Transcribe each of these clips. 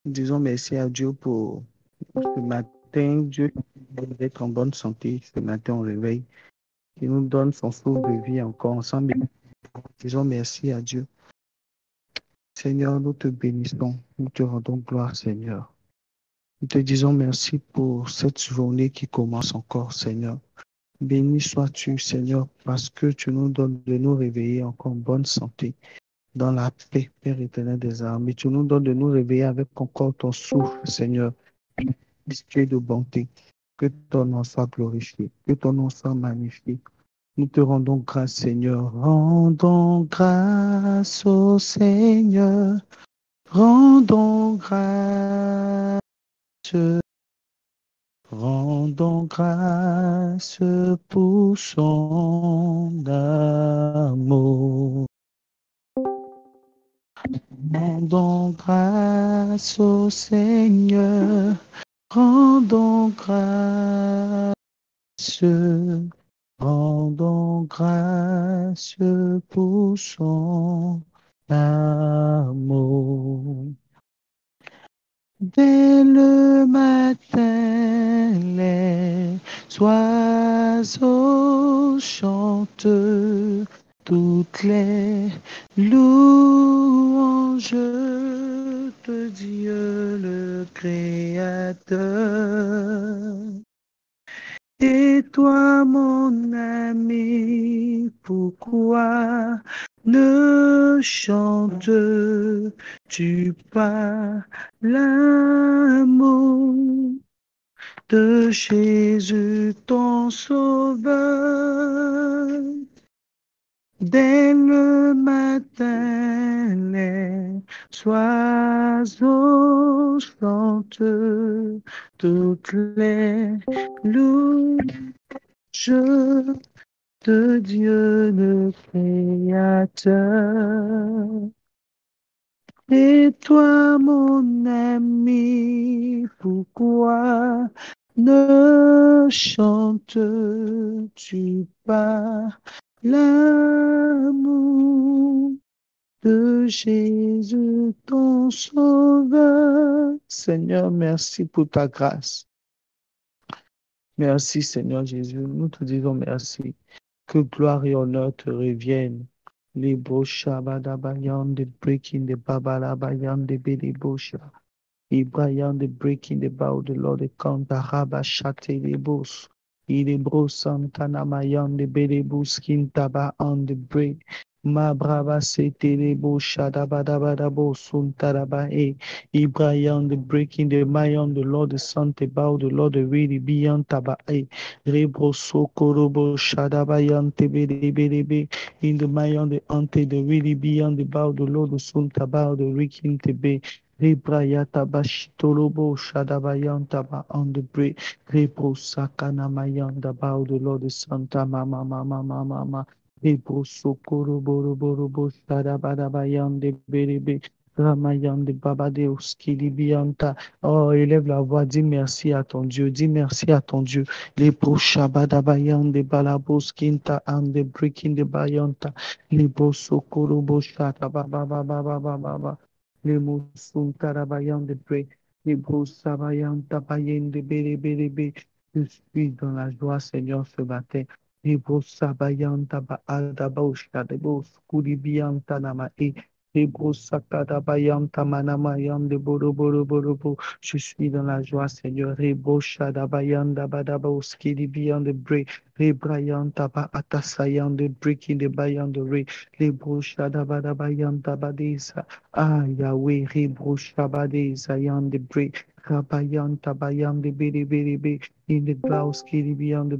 Disons merci à Dieu pour ce matin. Dieu nous donne d'être en bonne santé. Ce matin, on réveille. Il nous donne son souffle de vie encore ensemble. Disons merci à Dieu. Seigneur, nous te bénissons. Nous te rendons gloire, Seigneur. Nous te disons merci pour cette journée qui commence encore, Seigneur. Béni sois-tu, Seigneur, parce que tu nous donnes de nous réveiller encore en bonne santé, dans la paix, Père éternel des armées. Tu nous donnes de nous réveiller avec encore ton souffle, Seigneur. Tu es de bonté. Que ton nom soit glorifié, que ton nom soit magnifié. Nous te rendons grâce, Seigneur. Rendons grâce au Seigneur. Rendons grâce. Rendons grâce pour son amour. Rendons grâce au Seigneur. Rendons grâce. Rendons grâce pour son amour. Dès le matin, les oiseaux chantent, toutes les louanges de Dieu le Créateur. Et toi, mon ami, pourquoi ne chantes-tu pas l'amour de Jésus, ton sauveur? Dès le matin, les oiseaux chantent, toutes les louanges de Dieu le Créateur. Et toi, mon ami, pourquoi ne chantes-tu pas l'amour de Jésus, ton sauveur? Seigneur, merci pour ta grâce. Merci, Seigneur Jésus. Nous te disons merci. Que gloire et honneur te reviennent. Les beaux Shabadabayan, the breaking the Babalabayan, the Billy Bosha. Ibrahim, the breaking the bow, the Lord, the count, the Habashate, the Bos. Ilebro Santana Mayan, the Billy Buskin Taba on the break. Ma brava setelebo shadabadabadabo suntaraba e Ibrahim the breaking the mayon the Lord the son tebao the Lord the really beyond taba e Rebro sokorobo shadabayan tebedebedebe in the mayon the ante the really beyond the bow the Lord the sun tabao the rikin tebe Rebrayata bashitolobo shadabayan taba on the break Rebro sakana mayan the bow the Lord the Santa mama mama mama mama Ebo sokoro boro boro bo shada bada bayande berebe ramayande babade oskili bianta. Oh, élève la voix, dis merci à ton Dieu, dis merci à ton Dieu. Les shabada bayande balabos kinta and the breaking the bayanta. Les sokoro bo shada baba baba baba baba. Les musunta rabayande break. Les sabayanta bayende bere bere be. Je suis dans la joie, Seigneur, ce matin. Hebro sabayanta ba aldabaushka de bos kuribianta nama e Hebro sakada bayanta manamayam de boro boro boro bo. Je suis dans la joie, Seigneur. Hebro shadabayanda badabos kiribian de bre. Rebrayanta ba atasayan de breaking de bayan de re. Hebro shadabadabayanta badesa. Ah Yahweh, Hebro shabadesa yan de bre. Rabayanta bayan de bere bere be. In the clouds kiribian de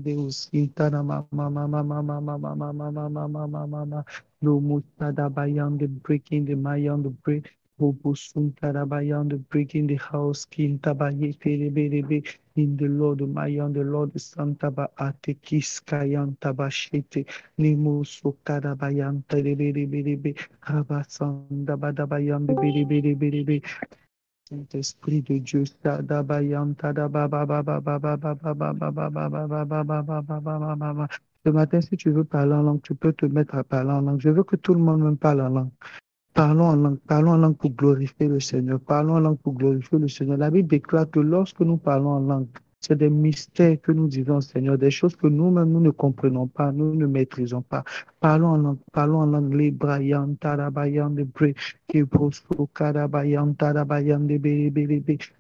Deus intana mama mama mama mama mama mama mama mama no mutada bayan the breaking the mayan the break Bobo suntada bayan the breaking the house kinta baye terebe in the Lord mayan the Lord Santa ba ate kiskayan tabashete nimo sokada bayan terebe rabasanda bada bayan the bere Saint-Esprit de Dieu, ce matin, si tu veux parler en langue, tu peux te mettre à parler en langue. Je veux que tout le monde me parle en langue. Parlons en langue pour glorifier le Seigneur. Parlons en langue pour glorifier le Seigneur. La Bible déclare que lorsque nous parlons en langue, c'est des mystères que nous disons au Seigneur, des choses que nous-mêmes nous ne comprenons pas, nous ne maîtrisons pas. Parlons en langue. Les Brayan, Tarabayan, de Bre, Kebroso, Karabayan, Tarabayan, de Bere,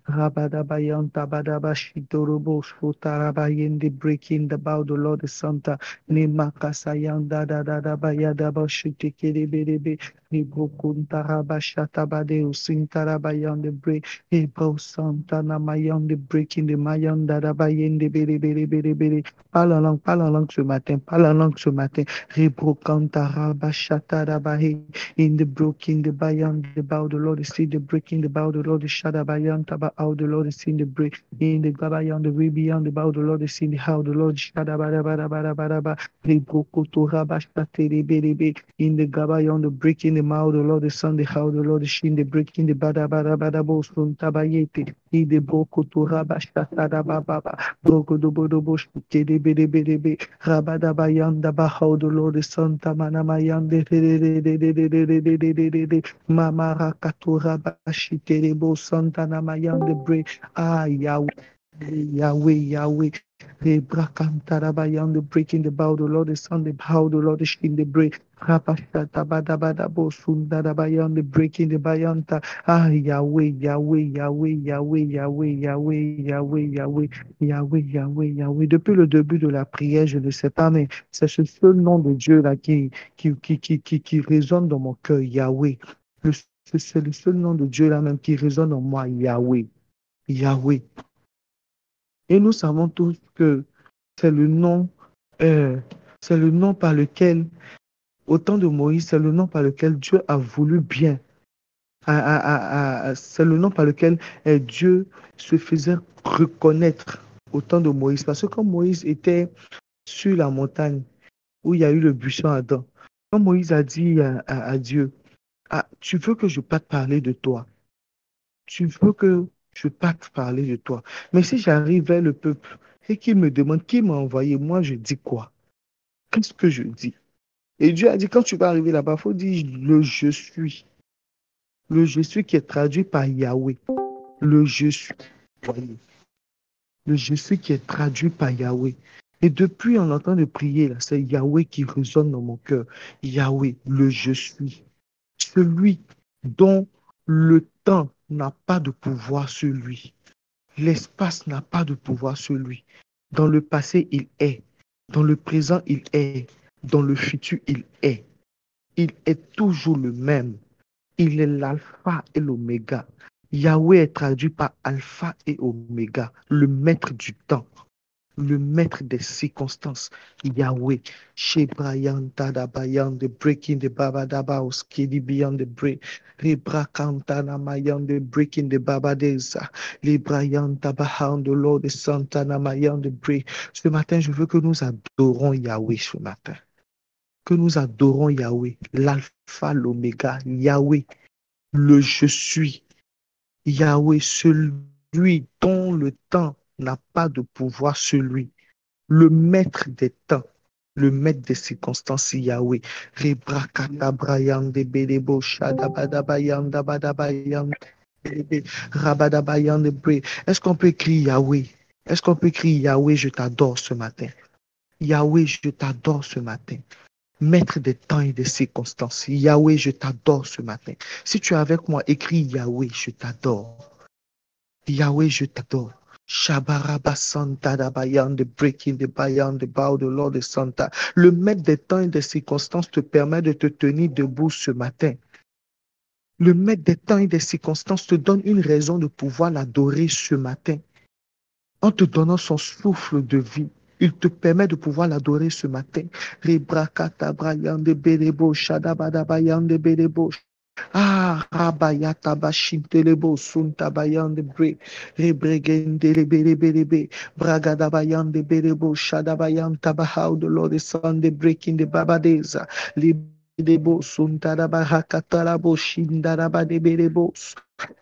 Rabadabayan, Tabadabashitorobo, Tarabayan, de Breaking the Bow, the Lord is Santa, Nemakasayan, Dadadabayadabashite, Kerebe, Ibrokuntarabashatabade usintarabayande bre Ibro Santana mayande breaking the mayanda rabayende bere bere bere bere. Parle en langue ce matin, parle en langue ce matin. Ribrokantarabashatarabahe in the broken the bayan the bow the Lord is in the breaking the bow the Lord is shadabayan taba how the Lord is in the break in the gabayan the way beyond the bow the Lord is in the how the Lord shadabarabarabarabaraba Ribrokotorabashatere in the Gabayon, the breaking the mouth, the Lord, the Son, the how, the Lord, the Shin, the breaking the Badabadabadabo, Sun Tabayete, the Boko to Rabashata Baba, Boko do Bodobosh, Kede Bede Bede, Rabadabayan, the Bahao, the Lord, the Son, Tamanamayan, the Mamara Katura Bashiterebo, Santana Mayan, the break, Yahweh. Yahweh, Yahweh, Rebrakantarabayan, the breaking the bow, the Lord is on the bow, the Lord is in the break. Rapashatabadabadabo, Sundarabayan, the breaking the bayanta. Yahweh, Yahweh, Yahweh, Yahweh, Yahweh, Yahweh, Yahweh, Yahweh, Yahweh, Yahweh, Yahweh. Depuis le début de la prière, je ne sais pas, mais c'est ce seul nom de Dieu là qui résonne dans mon cœur, Yahweh. C'est le seul nom de Dieu là même qui résonne en moi, Yahweh. Yahweh. Et nous savons tous que c'est le nom, euh, c'est le nom par lequel, au temps de Moïse, c'est le nom par lequel Dieu a voulu bien. C'est le nom par lequel Dieu se faisait reconnaître au temps de Moïse. Parce que quand Moïse était sur la montagne où il y a eu le buisson Adam, quand Moïse a dit à Dieu, tu veux que je parte parler de toi? Tu veux que je parte parler de toi? Mais si j'arrive vers le peuple et qu'il me demande qui m'a envoyé, moi je dis quoi? Qu'est-ce que je dis? Et Dieu a dit, quand tu vas arriver là-bas, il faut dire le je suis. Le je suis qui est traduit par Yahweh. Le je suis. Voyez. Le je suis qui est traduit par Yahweh. Et depuis, en entend de prier, là, c'est Yahweh qui résonne dans mon cœur. Yahweh, le je suis. Celui dont le temps n'a pas de pouvoir sur lui. L'espace n'a pas de pouvoir sur lui. Dans le passé, il est. Dans le présent, il est. Dans le futur, il est. Il est toujours le même. Il est l'alpha et l'oméga. Yahweh est traduit par alpha et oméga, le maître du temps, le maître des circonstances. Yahweh, Shebrayan Tadabayan, the breaking the Babadabaos, Kidi beyond the break, Rebrakantana Mayan, the breaking the Babadesa, Librayan Tabahan, the Lord the Santana Mayan, the break. Ce matin, je veux que nous adorons Yahweh ce matin. Que nous adorons Yahweh, l'alpha, l'oméga, Yahweh, le je suis, Yahweh, celui dont le temps n'a pas de pouvoir sur lui, le maître des temps, le maître des circonstances, Yahweh. Rebrakatabrayan de Bedebo, Shadabadabayan, Dabadabayan, Rabadabayan de Bre. Est-ce qu'on peut écrire Yahweh? Est-ce qu'on peut écrire Yahweh, je t'adore ce matin? Yahweh, je t'adore ce matin. Maître des temps et des circonstances. Yahweh, je t'adore ce matin. Si tu es avec moi, écris Yahweh, je t'adore. Yahweh, je t'adore. Shabaraba Santa Dabayan, the breaking the bayan, the bow, the Lord de Santa. Le maître des temps et des circonstances te permet de te tenir debout ce matin. Le maître des temps et des circonstances te donne une raison de pouvoir l'adorer ce matin. En te donnant son souffle de vie, il te permet de pouvoir l'adorer ce matin. Rebrakata Brayan de Berebo, Shadabadabayan de Berebo. Rabayata Bashintelebo, Suntabayan de Bre, Rebregen de Berebe, Bragadabayan de Berebo, Shadabayan Tabahau, the Lord the Son, the breaking the Babadeza, Libedebo, Suntarabahakatarabo, Shindaraba de Berebo.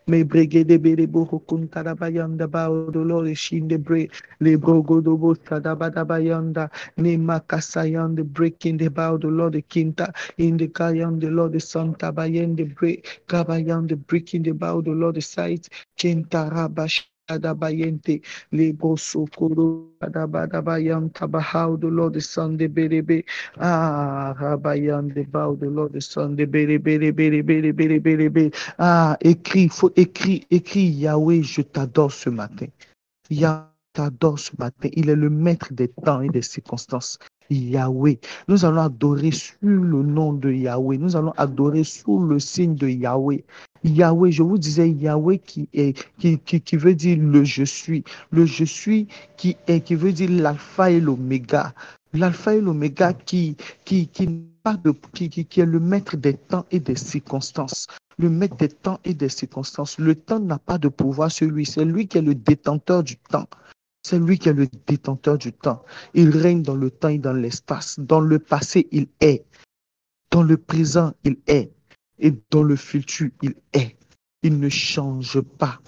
Me brege de bere boro kuntara bayanda ba odolore shinde bre le brogo do bo sadabada bayanda ne makasayande breaking the bow the Lord the kinta in the kayan the Lord the Santa bayende break kabayande breaking the bow the Lord the sight kintara bashada bayente le boso koro bada bayanta bahau the Lord the Son the berebe rabayan the bow the Lord the Son the bere. Ah, écris, faut écrire, écris Yahweh, je t'adore ce matin. Yahweh t'adore ce matin. Il est le maître des temps et des circonstances. Yahweh. Nous allons adorer sur le nom de Yahweh. Nous allons adorer sous le signe de Yahweh. Yahweh, je vous disais Yahweh qui veut dire le je suis. Le je suis qui veut dire l'alpha et l'oméga. L'alpha et l'oméga qui est le maître des temps et des circonstances. Le maître des temps et des circonstances. Le temps n'a pas de pouvoir sur lui. C'est lui qui est le détenteur du temps. C'est lui qui est le détenteur du temps. Il règne dans le temps et dans l'espace. Dans le passé, il est. Dans le présent, il est. Et dans le futur, il est. Il ne change pas.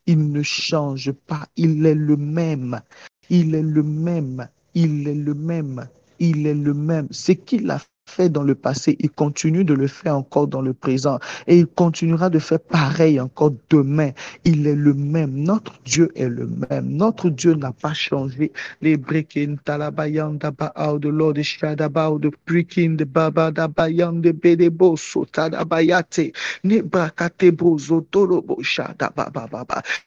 Il ne change pas. Il est le même. Il est le même. Il est le même. Il est le même. Ce qu'il a fait dans le passé, il continue de le faire encore dans le présent. Et il continuera de faire pareil encore demain. Il est le même. Notre Dieu est le même. Notre Dieu n'a pas changé. Les breaking talabayan dabao de Lord Shadabao de breaking de baba dabayan de bedebo sotadabayate ne brakate brozo torobo shadababa.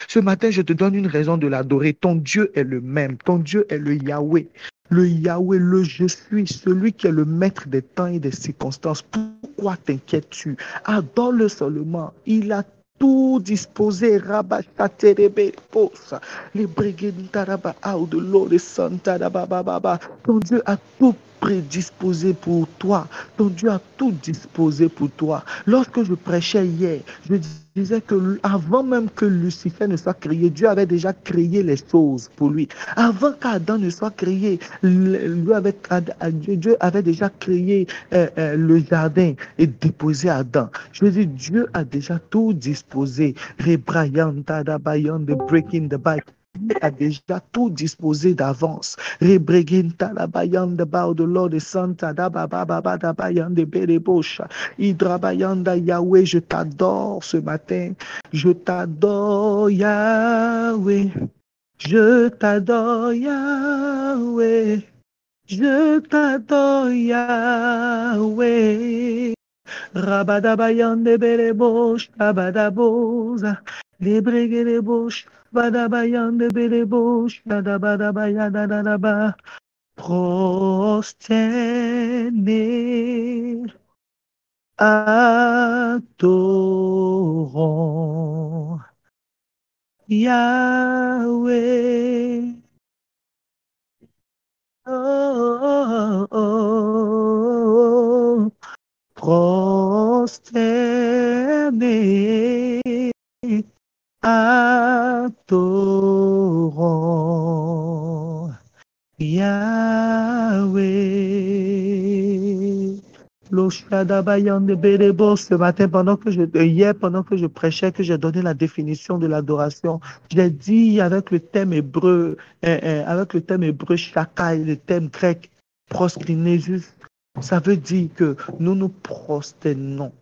Ce matin, je te donne une raison de l'adorer. Ton Dieu est le même. Ton Dieu est le Yahweh. Le Yahweh, le je suis, celui qui est le maître des temps et des circonstances. Pourquoi t'inquiètes-tu? Adore-le seulement. Il a tout disposé. Rabachaterebe posa. Les brigandaraba out de l'eau de Santa Baba. Ton Dieu a tout prédisposé pour toi. Ton Dieu a tout disposé pour toi. Lorsque je prêchais hier, je disais que avant même que Lucifer ne soit créé, Dieu avait déjà créé les choses pour lui. Avant qu'Adam ne soit créé, Dieu avait déjà créé le jardin et déposé Adam. Je dis, Dieu a déjà tout disposé. De breaking the bike. Dieu a déjà tout disposé d'avance. Rebreginta la bayanda bao de l'eau de Santa da baba baba da bayande berebosha. Idrabayanda Yahweh, je t'adore ce matin. Je t'adore Yahweh. Je t'adore Yahweh. Je t'adore Yahweh. Rabadabayande berebosh, abadaboza. Lebregerebosh, badabayande berebosh, badabadabayadadaba. Prosterné, adorons Yahweh. Oh, oh, oh. Prosterné, adorons Yahweh. L'Oshadabayan de Bérébo, ce matin, hier, pendant que je prêchais, que j'ai donné la définition de l'adoration, j'ai dit avec le thème hébreu, Shaka et le thème grec, proskinésus, ça veut dire que nous nous prosternons,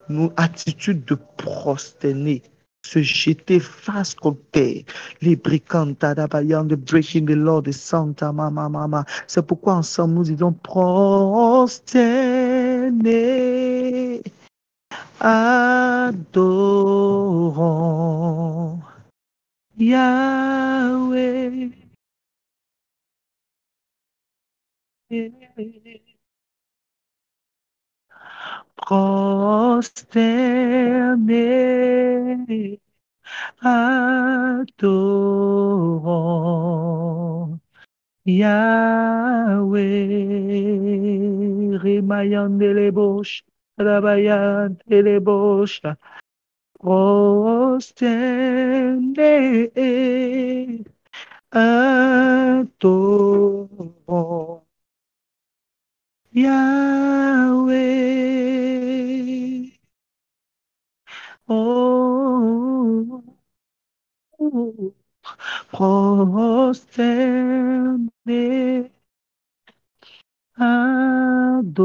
nous, attitude de prosterner, se jeter face contre terre. Les bricantes, de breaking the law de Santa Mama. C'est pourquoi ensemble nous disons prosterner, adorons Yahweh. Prosterner, adorons Yahweh. Remayan de l'ébauche, Rabayan de l'ébauche, prosterner, adorons Yahweh. Oh, prosterné, adorons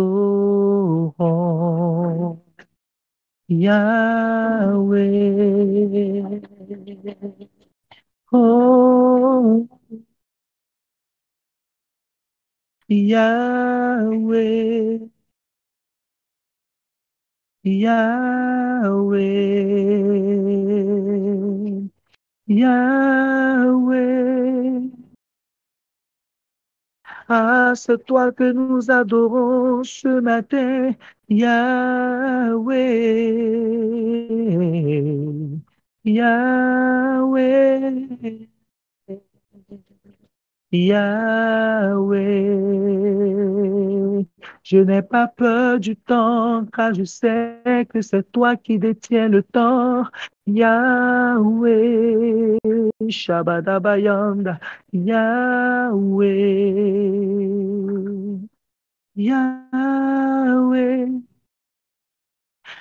Yahweh. Oh, Yahweh, Yahweh, Yahweh. Ah, c'est toi que nous adorons ce matin, Yahweh, Yahweh, Yahweh. Je n'ai pas peur du temps, car je sais que c'est toi qui détiens le temps, Yahweh, Shabadabayanda, Yahweh, Yahweh.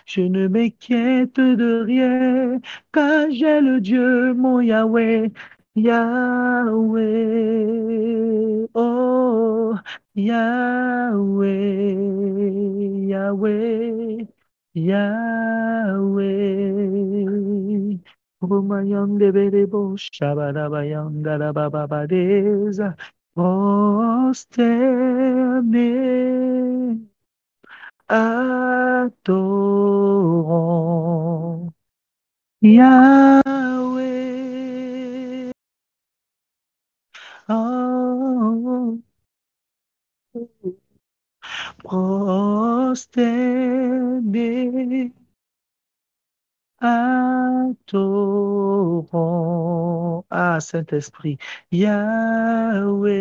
Je ne m'inquiète de rien, car j'ai le Dieu, mon Yahweh, Yahweh, oh, Yahweh, Yahweh, Yahweh. Romayande berebo, shabarabayanda rabababadeza, prosterné. Adorons Yahweh. Oh, prosterné, adorons. Ah, Saint-Esprit, Yahweh.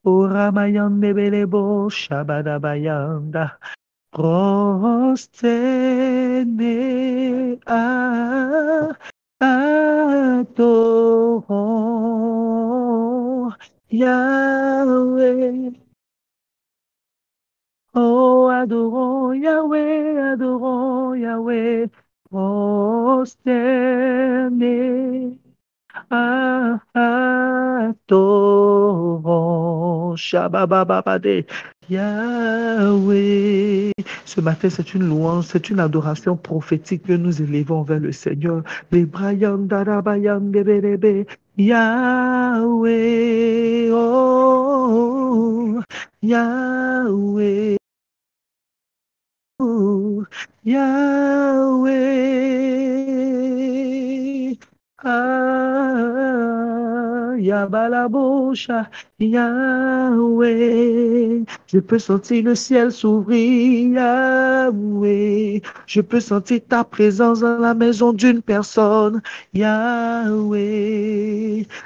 Oramayande belebo, shabadabayanda. Prosterné, adorons Yahweh. Oh, adorons Yahweh, adorons Yahweh. Prosterné, adorons Shababababade, Yahweh. Ce matin, c'est une louange, c'est une adoration prophétique que nous élevons vers le Seigneur. Les Brayam Darabayam Bebelebe, Yahweh, oh, Yahweh, oh, Yahweh, Yabalabosha, Yahweh. Je peux sentir le ciel s'ouvrir, Yahweh. Je peux sentir ta présence dans la maison d'une personne, Yahweh.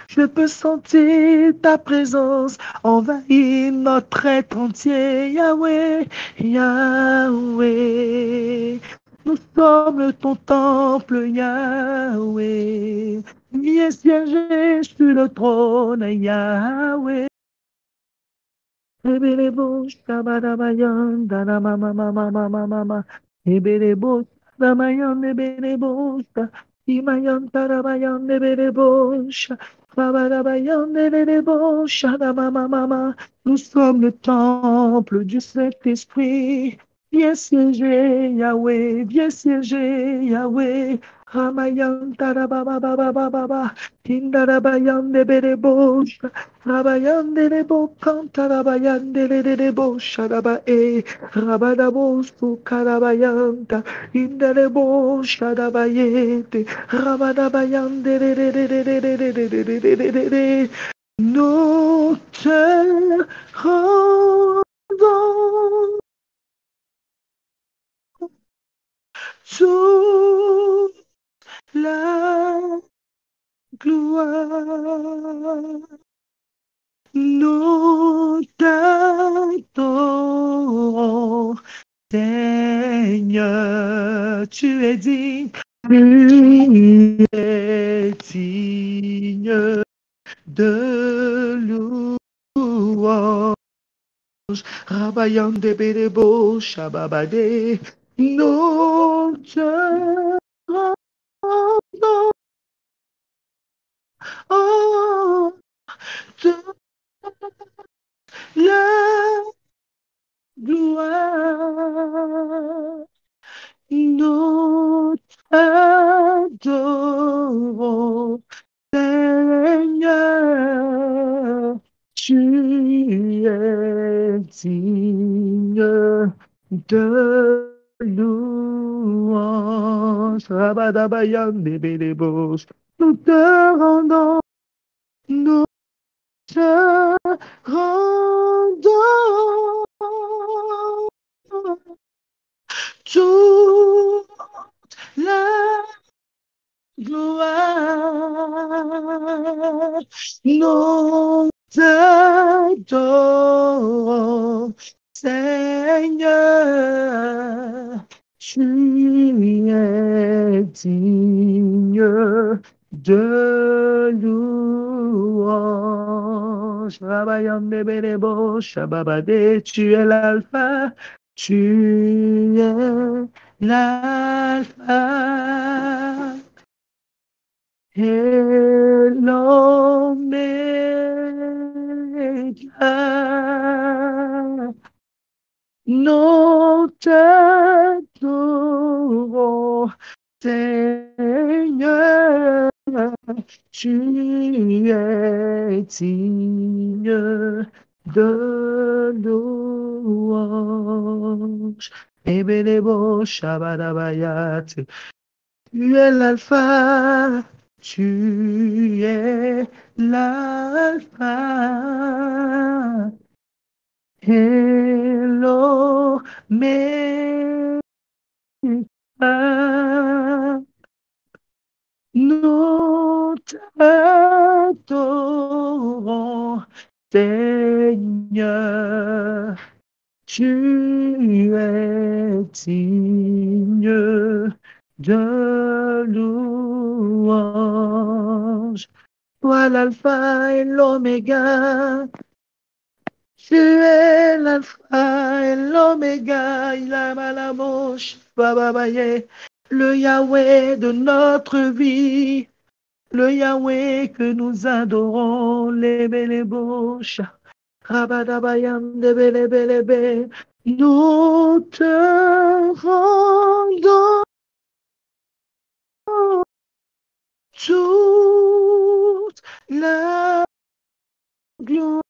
Je peux sentir ta présence envahir notre être entier, Yahweh, Yahweh. Nous sommes ton temple, Yahweh. Viens siéger sur le trône, Yahweh. Ebelebo, shabadabayan, danamamamamamamama. Ebelebo, damayan, ebelebo, imayan, tarabayan, ebelebo, shabadabayan, ebelebo, shadamamamama. Nous sommes le temple du Saint-Esprit. Viens siéger, Yahweh, viens siéger, Yahweh. Ramayan, tarabababababa, indarabayan, ebelebo, Rabayandele Kantarabayandele Shadaba Rabadabo Sukarabayanta Indelebo Shadabayete Rabadabayandele. Nous te rendons toute la gloire. Nous t'adorons, Seigneur, tu es digne, tu es digne de louange. Rabayande Bedebo, Shababade, nous te rendons adorons, Seigneur, tu es digne de louange. Rabadabayandebelebos. Nous te rendons, nous te rendons toute la gloire. Nous t'adorons, Seigneur, tu es digne de louange. Rabayandebelebo, Shababade, tu es l'alpha, tu es l'alpha et l'oméga. Nous t'adorons, Seigneur, tu es digne de louange. Ebelebo Shabadabayat, tu es l'alpha, tu es l'alpha et l'oméga. Nous t'adorons, Seigneur, tu es digne de louange. Toi l'alpha et l'oméga, tu es l'alpha et l'oméga, il a malamosh, bababaye, le Yahweh de notre vie, le Yahweh que nous adorons, les bélébouches, rabadabayam de bélébélébé, nous te rendons toute la gloire.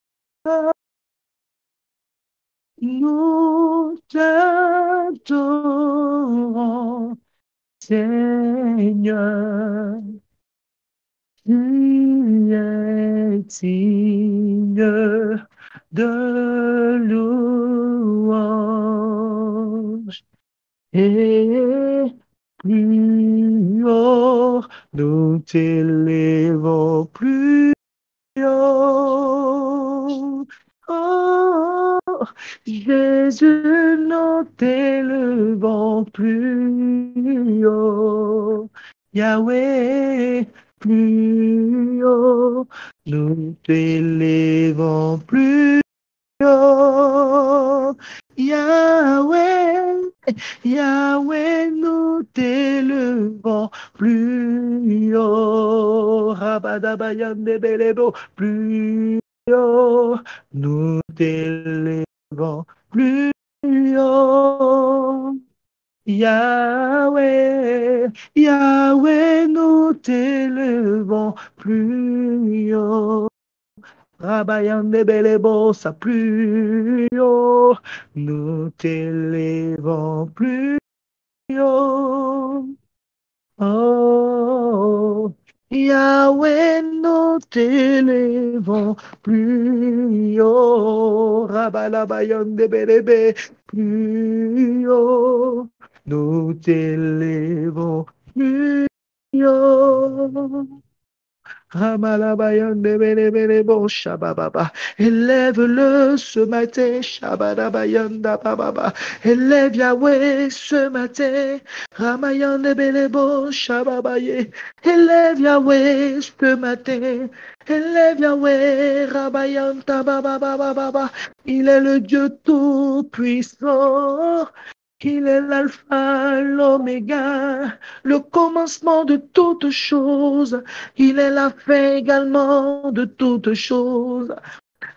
Nous t'adorons, Seigneur, tu es digne de louange. Et plus haut, nous t'élevons plus haut. Oh, Jésus, nous t'élevons plus haut. Yahweh, plus haut. Nous t'élevons plus haut. Yahweh, Yahweh, nous t'élevons plus haut. Rabadabayandebelebo, plus haut. Nous t'élevons plus haut. Yahweh, Yahweh, nous t'élevons plus haut. Rabayandebelebo, ça plus haut. Nous t'élevons plus haut. Oh, Yahweh, nous t'élevons plus haut. Rabalabayandebelebe, plus haut. Nous t'élevons plus haut. Ramalabayandebelebelebo, Shabababa. Élève-le ce matin, Shabadabayandababa. Élève Yahweh ce matin, Ramayandebelebo, Shababaye. Élève Yahweh ce matin, élève Yahweh, Rabayantababababa. Il est le Dieu tout-puissant. Il est l'alpha, l'oméga, le commencement de toutes choses. Il est la fin également de toutes choses.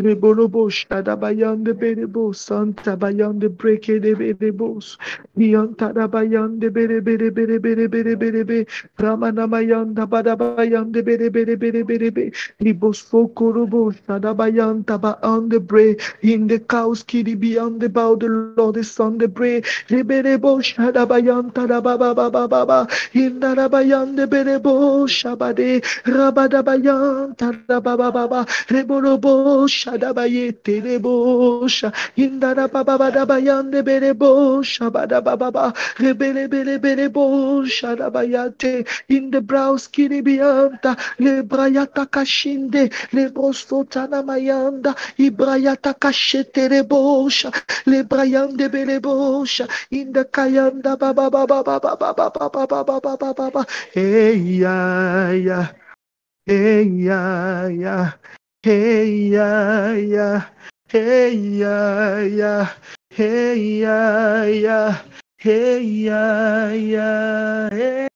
Rebolobo Shadabayande Berebo Santa Bayande Breke de Berebos Yanta Bayande Bere Bere Bere Bere Bere Bere Bere Ramana Mayanda Badabayande Bere Bere Bere Bere Bere Libos Fokorobo Shadabayanta Ba on the Bre in the cows kiddy beyond the bow the Lord is on the Bre Reberebo Shadabayanta Baba Baba Baba Indarabayande Berebo Shabade Rabadabayanta Baba Baba Reborobo Shadabaye Terebosha Indara Baba Badabayande Berebosha Badababa Rebele Bele Berebo Shadabayate in the brows kiribianta le brayata kashinde le brostotana mayanda ibrayata kashete rebosha le brayande berebosha in the kayanda baba baba baba baba baba baba baba baba hey ya hey ya hey ya hey ya hey ya hey ya hey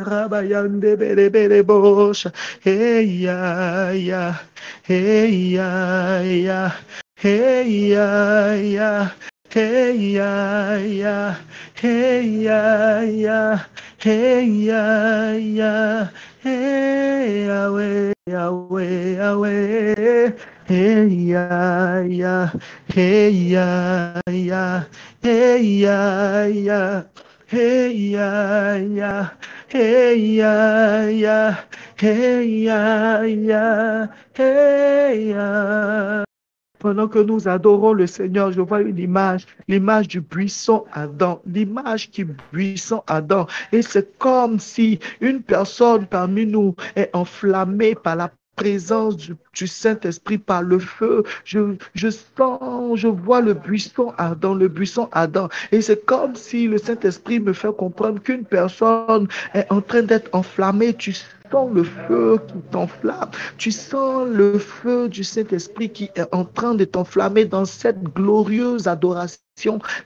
Rabayande bere bere bosha, hey ya, hey ya, hey ya, hey ya, hey ya, hey ya, hey Yahweh, Yahweh, Yahweh, hey ya, hey ya, hey ya. Hey ya, hey ya, hey ya, hey ya. Pendant que nous adorons le Seigneur, je vois une image, l'image du buisson Adam, l'image qui buisson Adam. Et c'est comme si une personne parmi nous est enflammée par la présence du Saint-Esprit, par le feu. Je sens, je vois le buisson ardent, le buisson ardent. Et c'est comme si le Saint-Esprit me fait comprendre qu'une personne est en train d'être enflammée. Tu sens le feu qui t'enflamme. Tu sens le feu du Saint-Esprit qui est en train de t'enflammer dans cette glorieuse adoration.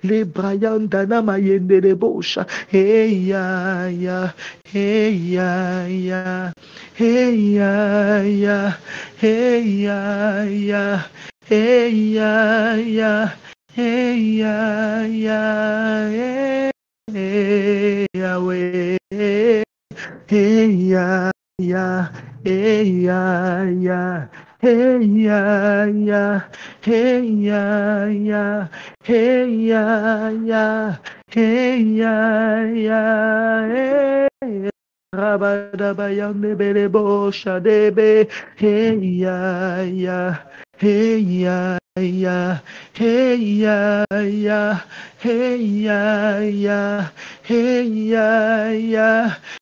Les Brian Dana Mayende les Bosha. Hey ya ya, hey ya ya, hey ya ya, hey ya ya, hey ya ya, hey ya ya, hey Yahweh, hey ya. Ya, hey ya, hey ya, hey ya, hey ya, hey ya, hey. Rabadabayande belebo shadebe, hey ya, hey ya, hey ya, hey ya, hey ya.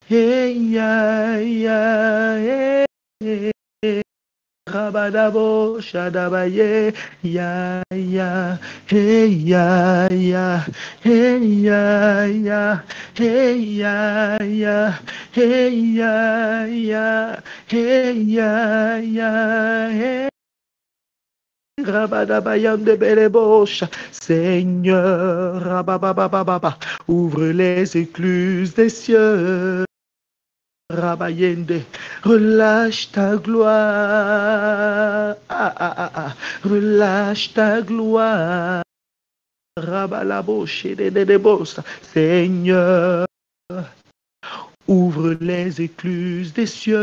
Hey ya, hey, Rabadabo Shadabaye, ya, hey ya, hey ya, hey ya, hey ya, hey ya, hey. Rabadabayande Belebosha, Seigneur, Rabababababa, ouvre les écluses des cieux. Rabayende, relâche ta gloire, relâche ta gloire, Rabalaboshe de bossa, Seigneur, ouvre les écluses des cieux,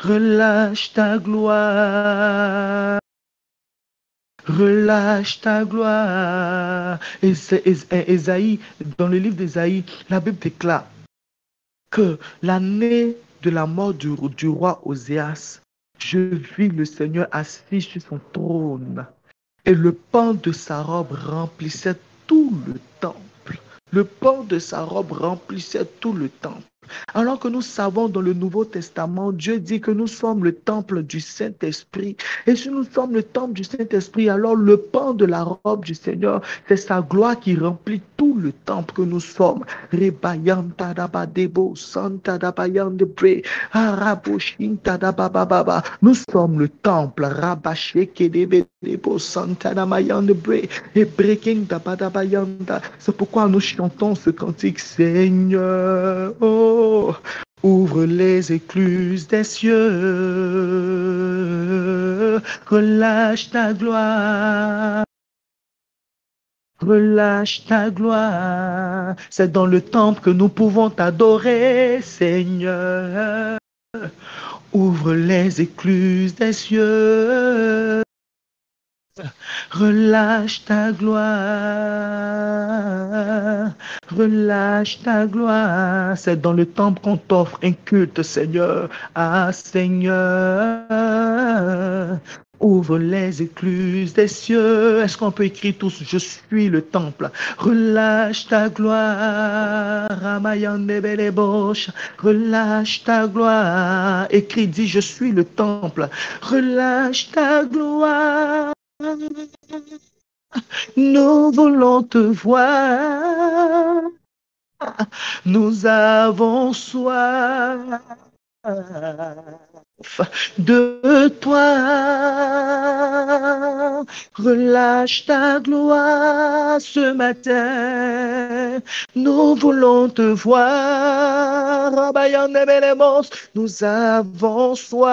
relâche ta gloire. Relâche ta gloire. Et c'est Ésaïe, dans le livre d'Ésaïe, la Bible déclare que l'année de la mort du roi Oséas, je vis le Seigneur assis sur son trône et le pan de sa robe remplissait tout le temple. Le pan de sa robe remplissait tout le temple. Alors que nous savons dans le Nouveau Testament, Dieu dit que nous sommes le temple du Saint-Esprit. Et si nous sommes le temple du Saint-Esprit, alors le pan de la robe du Seigneur, c'est sa gloire qui remplit tout le temple que nous sommes. Nous sommes le temple. C'est pourquoi nous chantons ce cantique, Seigneur. Oh, Ouvre les écluses des cieux, relâche ta gloire. Relâche ta gloire, c'est dans le temple que nous pouvons t'adorer, Seigneur. Ouvre les écluses des cieux, relâche ta gloire, relâche ta gloire. C'est dans le temple qu'on t'offre un culte, Seigneur. Ah, Seigneur. Ouvre les écluses des cieux. Est-ce qu'on peut écrire tous? Je suis le temple. Relâche ta gloire. Ramayande Belebosh. Relâche ta gloire. Écris, dis, je suis le temple. Relâche ta gloire. Nous voulons te voir. Nous avons soif de toi. Relâche ta gloire ce matin. Nous voulons te voir. Nous avons soif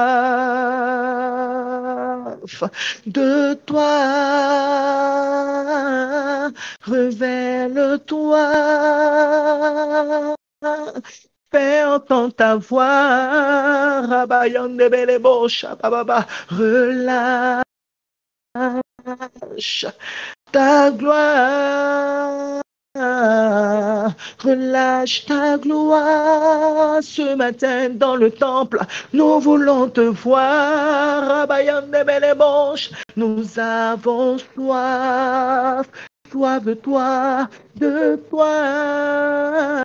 de toi. Révèle-toi. Fais entendre ta voix, Rabayande Belebo, Shababa, relâche ta gloire, relâche ta gloire ce matin dans le temple. Nous voulons te voir, Rabayande Belebo, nous avons soif, soif de toi, de toi.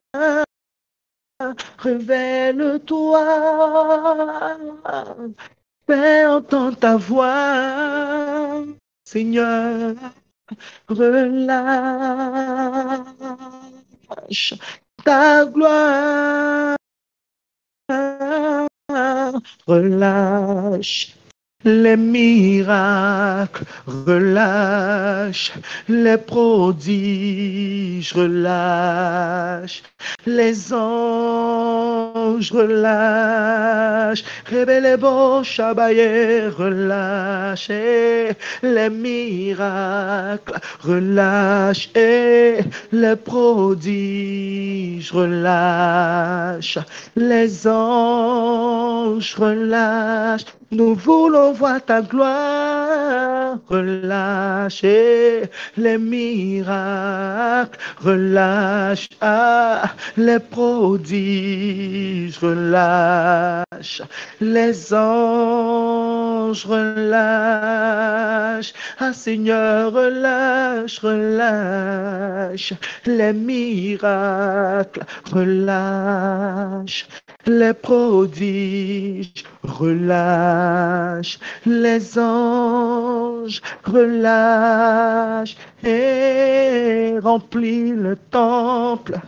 Révèle-toi, fais entendre ta voix, Seigneur, relâche ta gloire, relâche les miracles, relâche les prodiges, relâche les anges, relâche, révèle beau Shabaye, relâche les miracles, relâche les prodiges, relâche les anges, relâche. Nous voulons voir ta gloire, relâche les miracles, relâche les prodiges, relâche les anges, relâche, Seigneur, relâche, relâche les miracles, relâche les prodiges, relâche les anges, relâche et remplis le temple.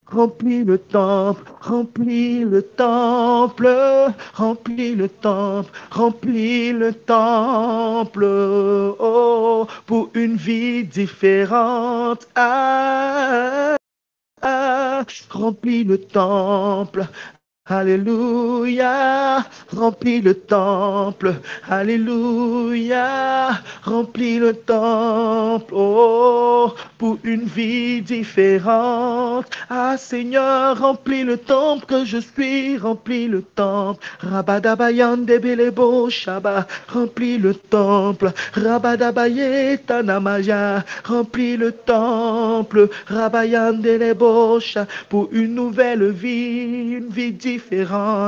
Remplis le temple, remplis le temple, remplis le temple, remplis le temple, oh, pour une vie différente. Remplis le temple. Alléluia, remplis le temple, alléluia, remplis le temple, oh, pour une vie différente. Ah Seigneur, remplis le temple que je suis, remplis le temple. Rabadabayande belebo shaba, remplis le temple. Rabadabaye tanamaya, remplis le temple. Rabayande lebosha, pour une nouvelle vie, une vie différente.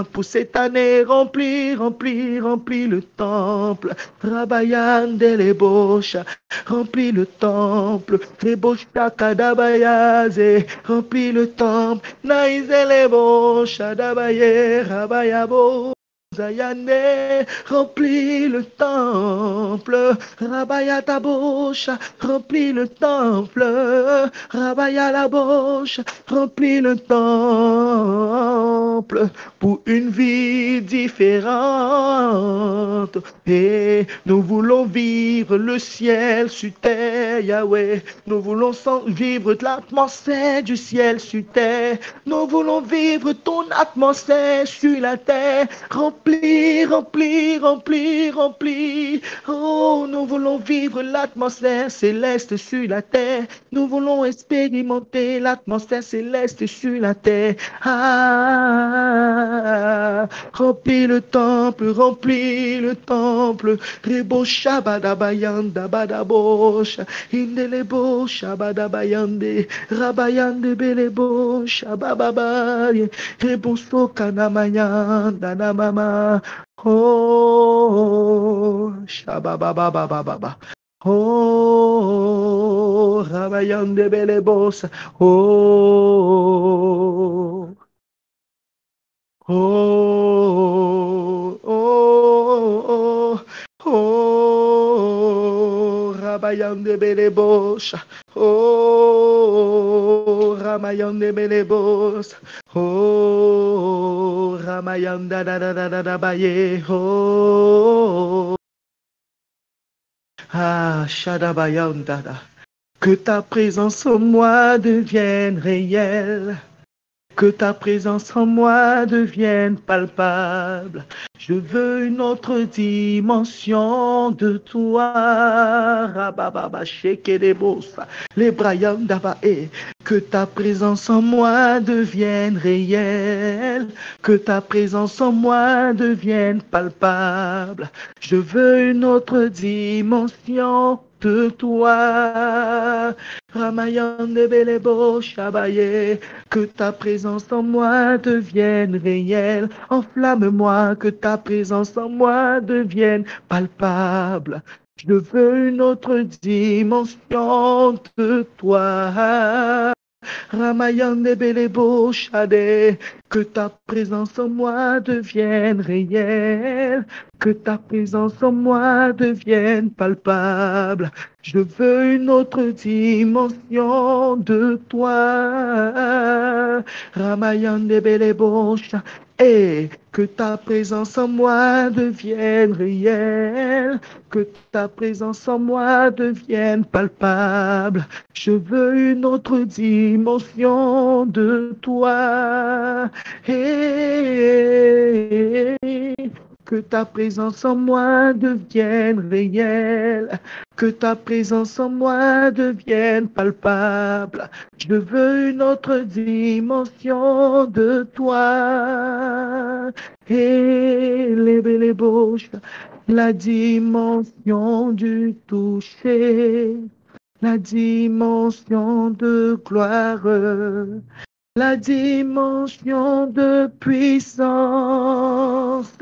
Pour cette année, remplis, remplis, remplis le temple. Rabayande lebosha, remplis le temple. Lebosha kadabayaze, remplis le temple. Naïze lebosha dabaye, rabayabo. Zayane, remplis le temple, Rabaya ta bouche, remplis le temple, Rabaya la bouche, remplis le temple, pour une vie différente. Et nous voulons vivre le ciel sur terre, Yahweh. Nous voulons vivre l'atmosphère du ciel sur terre. Nous voulons vivre ton atmosphère sur la terre. Remplis, remplis, remplis, remplis. Oh, nous voulons vivre l'atmosphère céleste sur la terre. Nous voulons expérimenter l'atmosphère céleste sur la terre. Ah, remplis le temple, remplis le temple. Rebo shabadabayanda badabosha. Indelebo shabadabayande. Rabayande belebo shabababaye. Rebo sokanamayanda namama. Oh, shababababababa. Oh, rabayande belebosa. Oh. Oh, oh, oh, oh, Rabayande Belebosha. Oh, Ramayande Belebos. Oh, Ramayanda da da da da da baye. Oh, ah, Shadabayanda da. Que ta présence en moi devienne réelle. Que ta présence en moi devienne palpable. Je veux une autre dimension de toi. Rabababa, shekedebosa, les brayandaba, que ta présence en moi devienne réelle. Que ta présence en moi devienne palpable. Je veux une autre dimension de toi. Ramayande Belebo Shabaye, que ta présence en moi devienne réelle. Enflamme-moi, que ta présence en moi devienne palpable. Je veux une autre dimension de toi. Ramayande Belebo Shade, que ta présence en moi devienne réelle, que ta présence en moi devienne palpable. Je veux une autre dimension de toi. Ramayande Belebo Shade. Et que ta présence en moi devienne réelle, que ta présence en moi devienne palpable. Je veux une autre dimension de toi. Et que ta présence en moi devienne réelle, que ta présence en moi devienne palpable. Je veux une autre dimension de toi. Et les bouches, la dimension du toucher, la dimension de gloire, la dimension de puissance.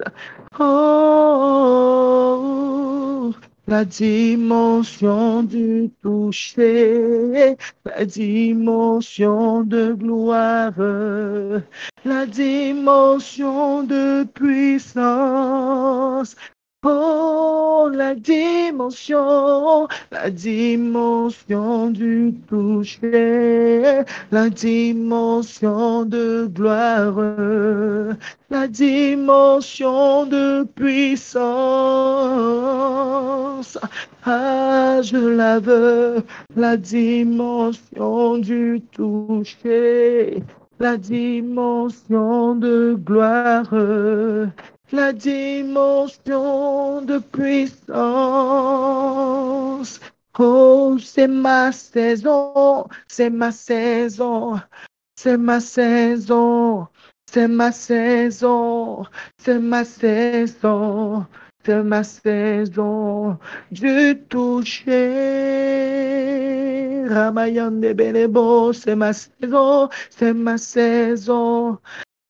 Oh, la dimension du toucher, la dimension de gloire, la dimension de puissance. Oh, la dimension du toucher, la dimension de gloire, la dimension de puissance. Ah, je la veux, la dimension du toucher, la dimension de gloire, la dimension de puissance. Oh, c'est ma saison, c'est ma saison, c'est ma saison, c'est ma saison, c'est ma saison, c'est ma saison du toucher. Ramayande Benebo, c'est ma saison, c'est ma saison.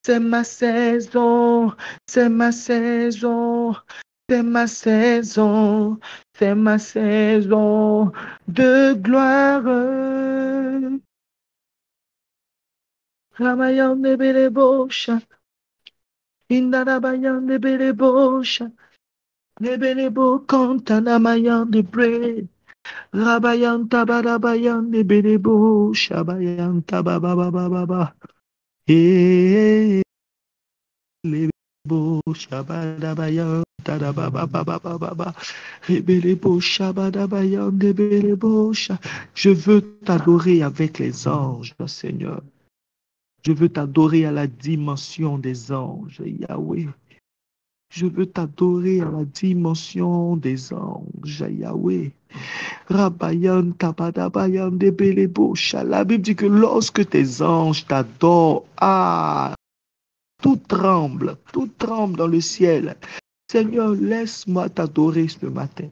C'est ma saison, c'est ma saison, c'est ma saison, c'est ma saison de gloire. Ramayande Belebosha, Indarabayan de Belebosha, Nebelebo Kantanamayan de Bre, Rabayan Tabarabayan de Belebo, Shabayan Tababababa, Lebo Shabadabayan Tadababababa, Rebelebo Shabadabayan de Belebosha. Je veux t'adorer avec les anges, Seigneur. Je veux t'adorer à la dimension des anges, Yahweh. Je veux t'adorer à la dimension des anges, Yahweh. Rabayan tabadabayan debelebosha. La Bible dit que lorsque tes anges t'adorent, tout tremble dans le ciel. Seigneur, laisse-moi t'adorer ce matin.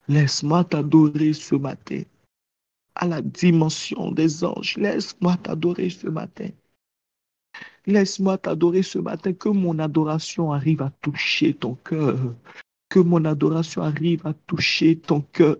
Laisse-moi t'adorer ce matin. À la dimension des anges, laisse-moi t'adorer ce matin. Laisse-moi t'adorer ce matin, que mon adoration arrive à toucher ton cœur. Que mon adoration arrive à toucher ton cœur.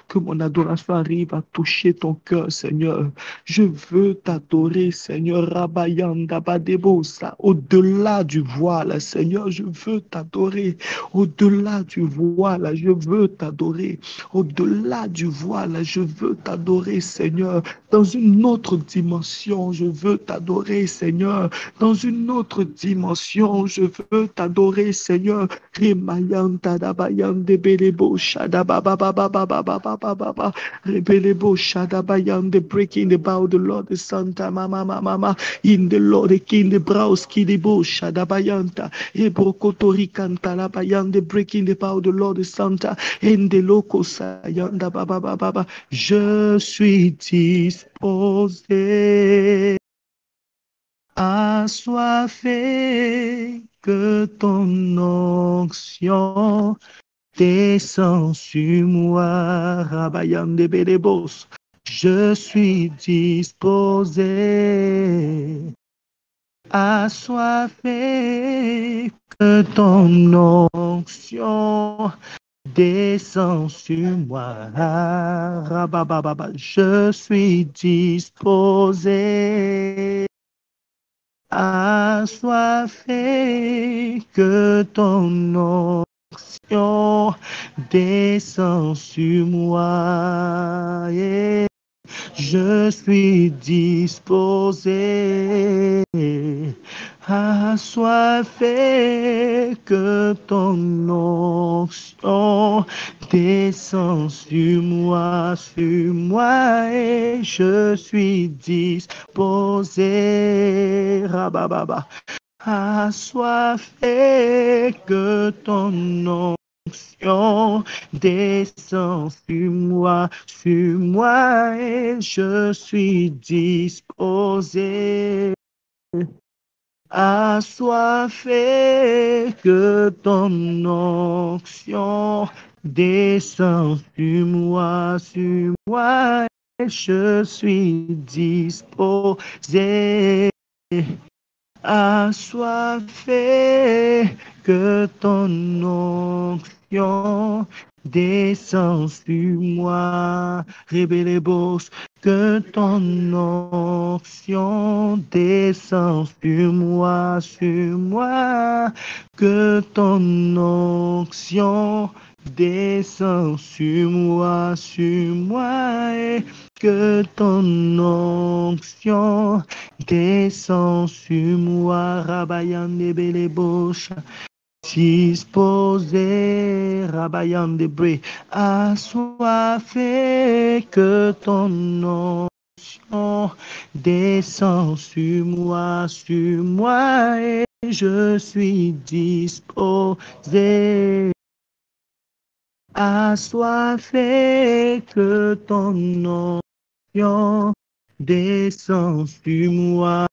Que mon adoration arrive à toucher ton cœur, Seigneur. Je veux t'adorer, Seigneur. Rabayanda Badebosa. Au-delà du voile, Seigneur, je veux t'adorer. Au-delà du voile, je veux t'adorer. Au-delà du voile, je veux t'adorer, Seigneur. Dans une autre dimension, je veux t'adorer, Seigneur. Dans une autre dimension, je veux t'adorer, Seigneur. Rimayanta dabayande belebo shadabababababababababa. Rebelebo shadabayande breaking the bow, the Lord the Santa mama in the Lord the King the browski the bo shadabayanta. Ebrokotori kanta labayande breaking the bow, the Lord the Santa in the loco sayanda baba. Je suis disposé, assoiffé, que ton onction descend sur moi. Rabayan de Belebos. Je suis disposé, assoiffé, que ton onction descend sur moi. Rabababa. Je suis disposé, assoiffé, que ton onction descend sur moi. Yeah. Je suis disposé, assoiffé, que ton onction descend sur moi, et je suis disposé, rabababa, assoiffé, que ton onction descend sur moi, et je suis disposé, assoiffé, que ton onction descend sur moi, et je suis disposé, assoiffé, que ton onction descend sur moi. Rebelebos, que ton onction descend sur moi, que ton onction descend sur moi, et que ton onction descend sur moi. Rabayan de Belebosha, disposé, Rabayan de Bré, assoiffé, que ton onction descend sur moi, et je suis disposé, assoiffé, que ton onction descend sur moi,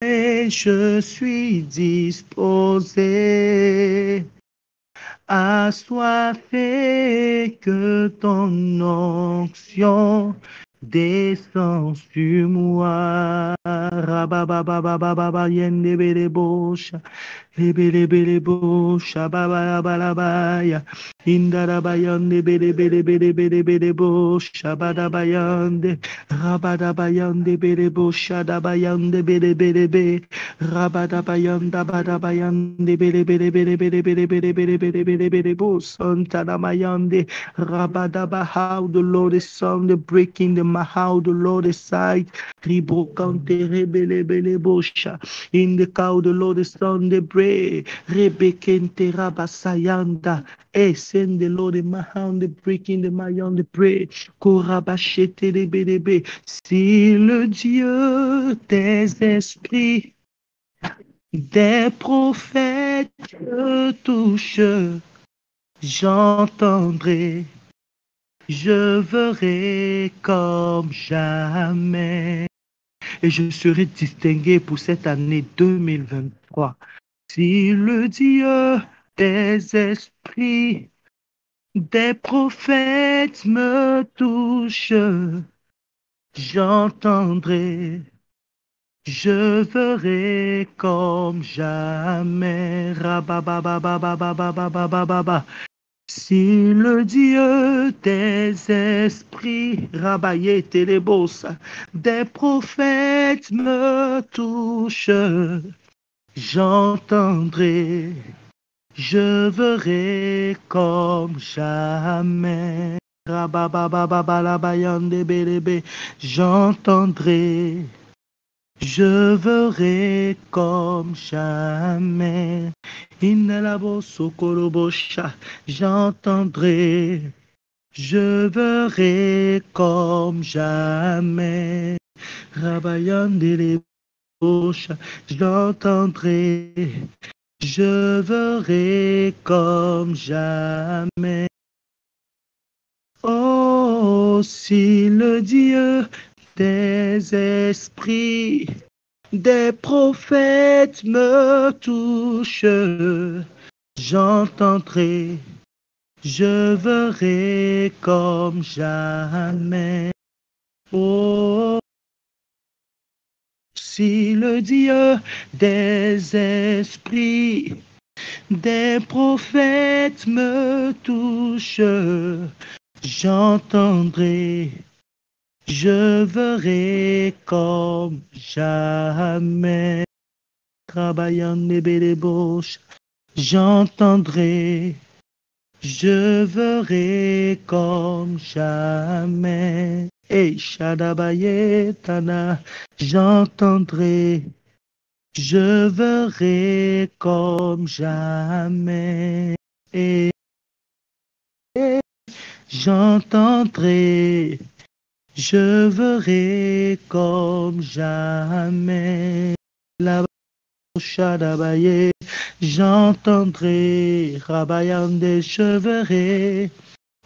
et je suis disposé, assoiffé, que ton onction descend sur moi. Rabababababa yende bele bosha. Lebele bele bosha babalabaya. Indarabayande bele bele bele bele bele bosha badabayande. Rabadabayande bele bosha dabayande bele bele be. Rabadabayanda badabayande bele bele bele bele bele bele bele bele bele bele bo. Santanamayande. Rabadaba, how the Lord is sound breaking the how the Lord is sight. Ribokante rebele bele bosha. In the cow the Lord is sound the break. Rebekente rabasayanda. Send the Lord in my hand the breaking the mayan the pray. Korabachete de bélébé. Si le Dieu des esprits, des prophètes me touche, j'entendrai, je verrai comme jamais. Et je serai distingué pour cette année 2023. Si le Dieu des esprits, des prophètes me touche, j'entendrai, je verrai comme jamais. Rababababababababababa. Si le Dieu des esprits, Rabaye Telebosa, des prophètes me touche, j'entendrai, je verrai comme jamais. Rabababababalabayande belebe, j'entendrai, je verrai comme jamais. Inalabo sokorobosha, j'entendrai, je verrai comme jamais. Rabayande lebosha, j'entendrai, je verrai comme jamais. Oh, si le Dieu des esprits, des prophètes me touche, j'entendrai, je verrai comme jamais. Oh, si le Dieu des esprits, des prophètes me touche, j'entendrai, je verrai comme jamais. Travaillant les belles bouches, j'entendrai, je verrai comme jamais. Et Shadabayetana, j'entendrai, je verrai comme jamais. Et j'entendrai, je verrai comme jamais. La Shadabaye, j'entendrai, Rabayande, je verrai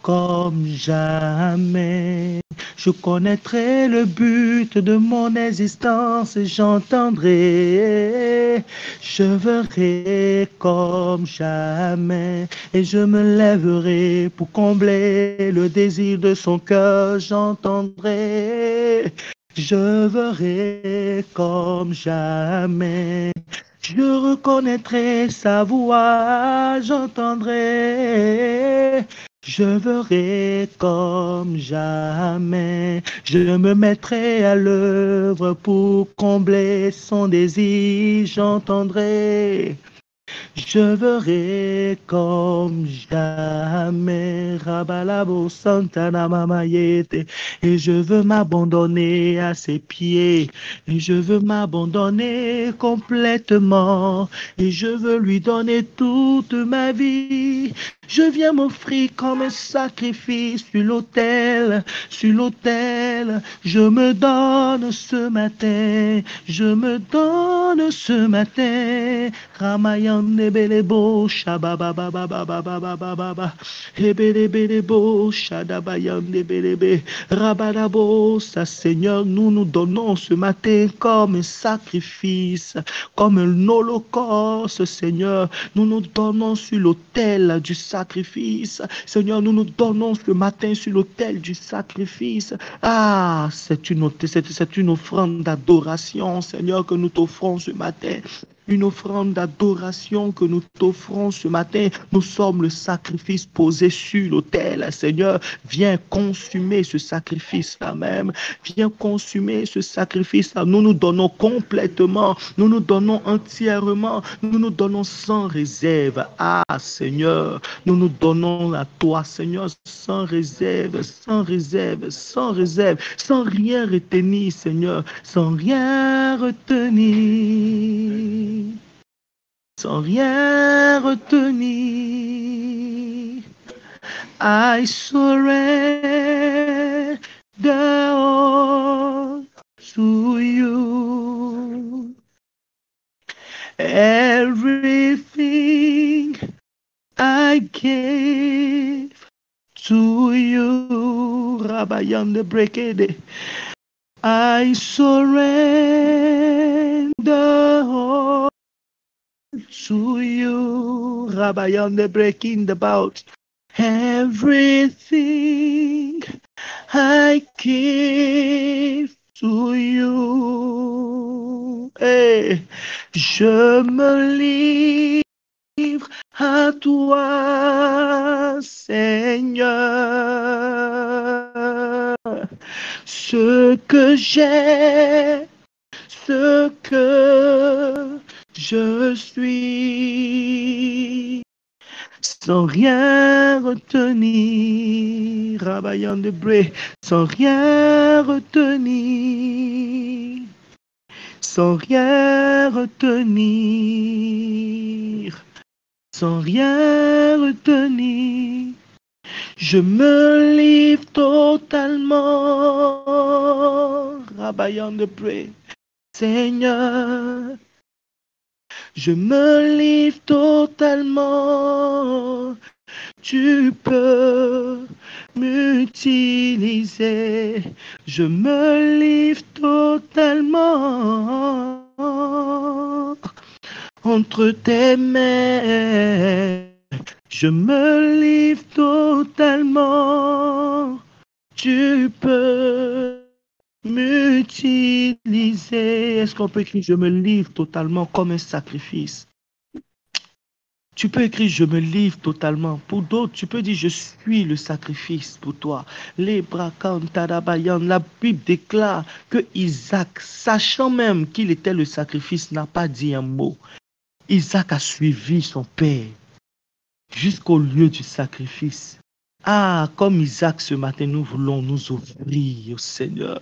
comme jamais. Je connaîtrai le but de mon existence et j'entendrai, je verrai comme jamais. Et je me lèverai pour combler le désir de son cœur, j'entendrai, je verrai comme jamais. Je reconnaîtrai sa voix, j'entendrai, je verrai comme jamais. Je me mettrai à l'œuvre pour combler son désir, j'entendrai, je verrai comme jamais. Rabalabo Santana Mamayete. Et je veux m'abandonner à ses pieds. Et je veux m'abandonner complètement. Et je veux lui donner toute ma vie. Je viens m'offrir comme un sacrifice sur l'autel. Sur l'autel, je me donne ce matin. Je me donne ce matin. Ramayane Hebelebo shababababababababa. Hebelebelebo shadabayandebelebe. Rabadabo, sa Seigneur, nous nous donnons ce matin comme un sacrifice, comme un holocauste, Seigneur. Nous nous donnons sur l'autel du sacrifice. Seigneur, nous nous donnons ce matin sur l'autel du sacrifice. Ah, c'est une offrande d'adoration, Seigneur, que nous t'offrons ce matin. Une offrande d'adoration que nous t'offrons ce matin. Nous sommes le sacrifice posé sur l'autel. Seigneur, viens consumer ce sacrifice-là même. Viens consumer ce sacrifice-là. Nous nous donnons complètement. Nous nous donnons entièrement. Nous nous donnons sans réserve. Ah, Seigneur, nous nous donnons à toi, Seigneur, sans réserve, sans réserve, sans réserve, sans rien retenir, Seigneur, sans rien retenir. Sans rien retenir, I surrender all to you. Everything I gave to you. Rabayande Brekede. I surrender all to you, Rabbi, on the breaking the bout. Everything I give to you. Hey, je me livre à toi, Seigneur. Ce que j'ai, ce que je suis, sans rien retenir, Rabayan de Bré, sans rien retenir, sans rien retenir, sans rien retenir, je me livre totalement, Rabayan de Bré, Seigneur. Je me livre totalement, tu peux m'utiliser. Je me livre totalement entre tes mains. Je me livre totalement, tu peux m'utiliser. Est-ce qu'on peut écrire je me livre totalement comme un sacrifice? Tu peux écrire je me livre totalement. Pour d'autres, tu peux dire je suis le sacrifice pour toi. Les brakan tadabayan. La Bible déclare que Isaac, sachant même qu'il était le sacrifice, n'a pas dit un mot. Isaac a suivi son père jusqu'au lieu du sacrifice. Ah, comme Isaac ce matin, nous voulons nous offrir au Seigneur.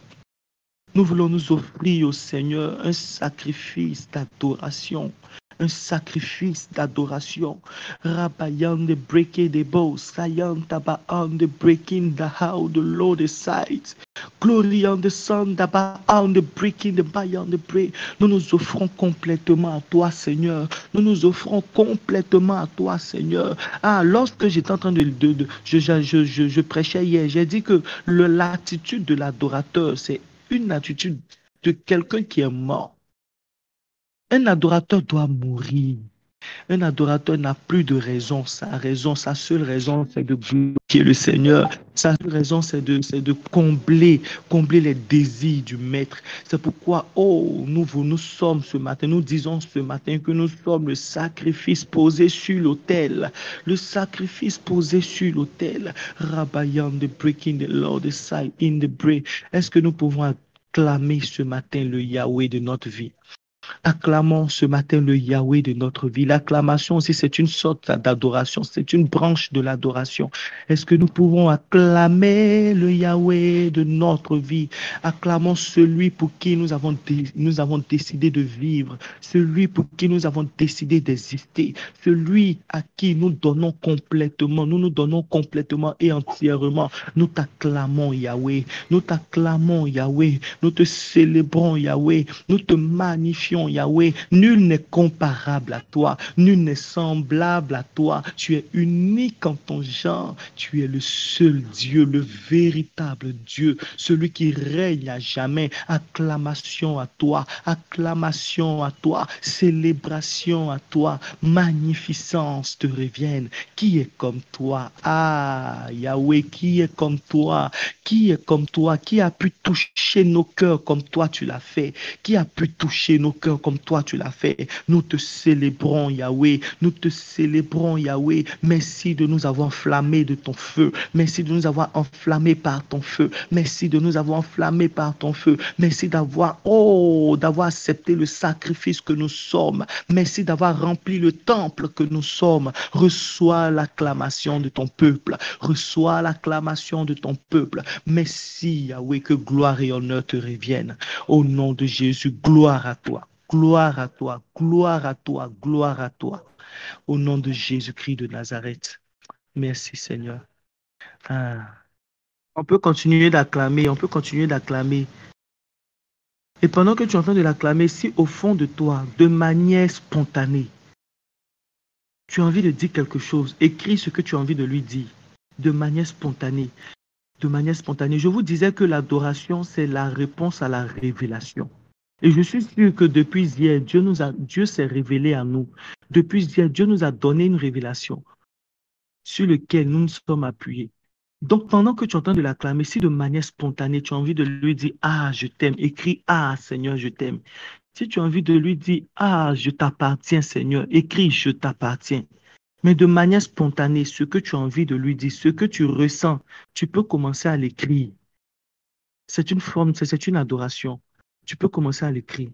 Nous voulons nous offrir au Seigneur un sacrifice d'adoration. Un sacrifice d'adoration. Rabayan de breaking the bow, Sayan Tabaon de breaking the how the Lord decides. Glory on the Son, Tabaon de breaking the bayan de pray. Nous nous offrons complètement à toi, Seigneur. Nous nous offrons complètement à toi, Seigneur. Ah, lorsque j'étais en train je prêchais hier, j'ai dit que l'attitude de l'adorateur, c'est une attitude de quelqu'un qui est mort. Un adorateur doit mourir. Un adorateur n'a plus de raison. Sa seule raison, c'est de glorifier le Seigneur. Sa seule raison, c'est de combler les désirs du Maître. C'est pourquoi, nous sommes ce matin, nous disons ce matin que nous sommes le sacrifice posé sur l'autel. Le sacrifice posé sur l'autel. Rabayan de breaking the Lord aside in the break. Est-ce que nous pouvons acclamer ce matin le Yahweh de notre vie? Acclamons ce matin le Yahweh de notre vie. L'acclamation aussi, c'est une sorte d'adoration, c'est une branche de l'adoration. Est-ce que nous pouvons acclamer le Yahweh de notre vie? Acclamons celui pour qui nous avons décidé de vivre, celui pour qui nous avons décidé d'exister, celui à qui nous donnons complètement et entièrement. Nous t'acclamons Yahweh, nous te célébrons Yahweh, nous te magnifions l'adoration, Yahweh. Nul n'est comparable à toi, nul n'est semblable à toi. Tu es unique en ton genre. Tu es le seul Dieu, le véritable Dieu, celui qui règne à jamais. Acclamation à toi, acclamation à toi, célébration à toi, magnificence te revienne. Qui est comme toi? Ah, Yahweh, qui est comme toi? Qui est comme toi? Qui a pu toucher nos cœurs comme toi tu l'as fait? Qui a pu toucher nos cœurs comme toi tu l'as fait? Nous te célébrons, Yahweh. Nous te célébrons, Yahweh. Merci de nous avoir enflammés de ton feu. Merci de nous avoir enflammés par ton feu. Merci de nous avoir enflammés par ton feu. Merci d'avoir accepté le sacrifice que nous sommes. Merci d'avoir rempli le temple que nous sommes. Reçois l'acclamation de ton peuple. Reçois l'acclamation de ton peuple. Merci, Yahweh, que gloire et honneur te reviennent. Au nom de Jésus, gloire à toi. Gloire à toi, gloire à toi, gloire à toi. Au nom de Jésus-Christ de Nazareth. Merci, Seigneur. Ah. On peut continuer d'acclamer, on peut continuer d'acclamer. Et pendant que tu es en train de l'acclamer, si au fond de toi, de manière spontanée, tu as envie de dire quelque chose, écris ce que tu as envie de lui dire, de manière spontanée. De manière spontanée. Je vous disais que l'adoration, c'est la réponse à la révélation. Et je suis sûr que depuis hier, Dieu s'est révélé à nous. Depuis hier, Dieu nous a donné une révélation sur laquelle nous nous sommes appuyés. Donc, pendant que tu es en train de l'acclamer, si de manière spontanée, tu as envie de lui dire, ah, je t'aime, écris, ah, Seigneur, je t'aime. Si tu as envie de lui dire, ah, je t'appartiens, Seigneur, écris, je t'appartiens. Mais de manière spontanée, ce que tu as envie de lui dire, ce que tu ressens, tu peux commencer à l'écrire. C'est une forme, c'est une adoration. Tu peux commencer à l'écrire.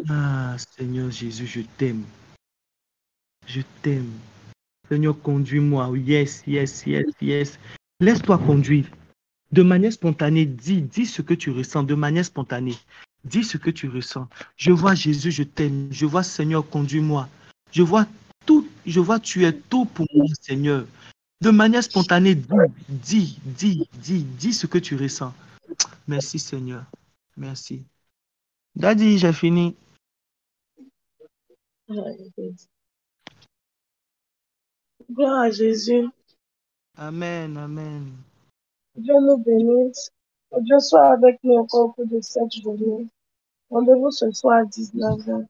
Ah, Seigneur Jésus, je t'aime. Je t'aime. Seigneur, conduis-moi. Yes, yes, yes, yes. Laisse-toi conduire. De manière spontanée, dis ce que tu ressens. De manière spontanée, dis ce que tu ressens. Je vois Jésus, je t'aime. Je vois Seigneur, conduis-moi. Je vois tout. Je vois tu es tout pour moi, Seigneur. De manière spontanée, dis ce que tu ressens. Merci, Seigneur. Merci. Daddy, j'ai fini. Gloire à Jésus. Amen, amen. Dieu nous bénisse. Que Dieu soit avec nous encore au cours de cette journée. Rendez-vous ce soir à 19h.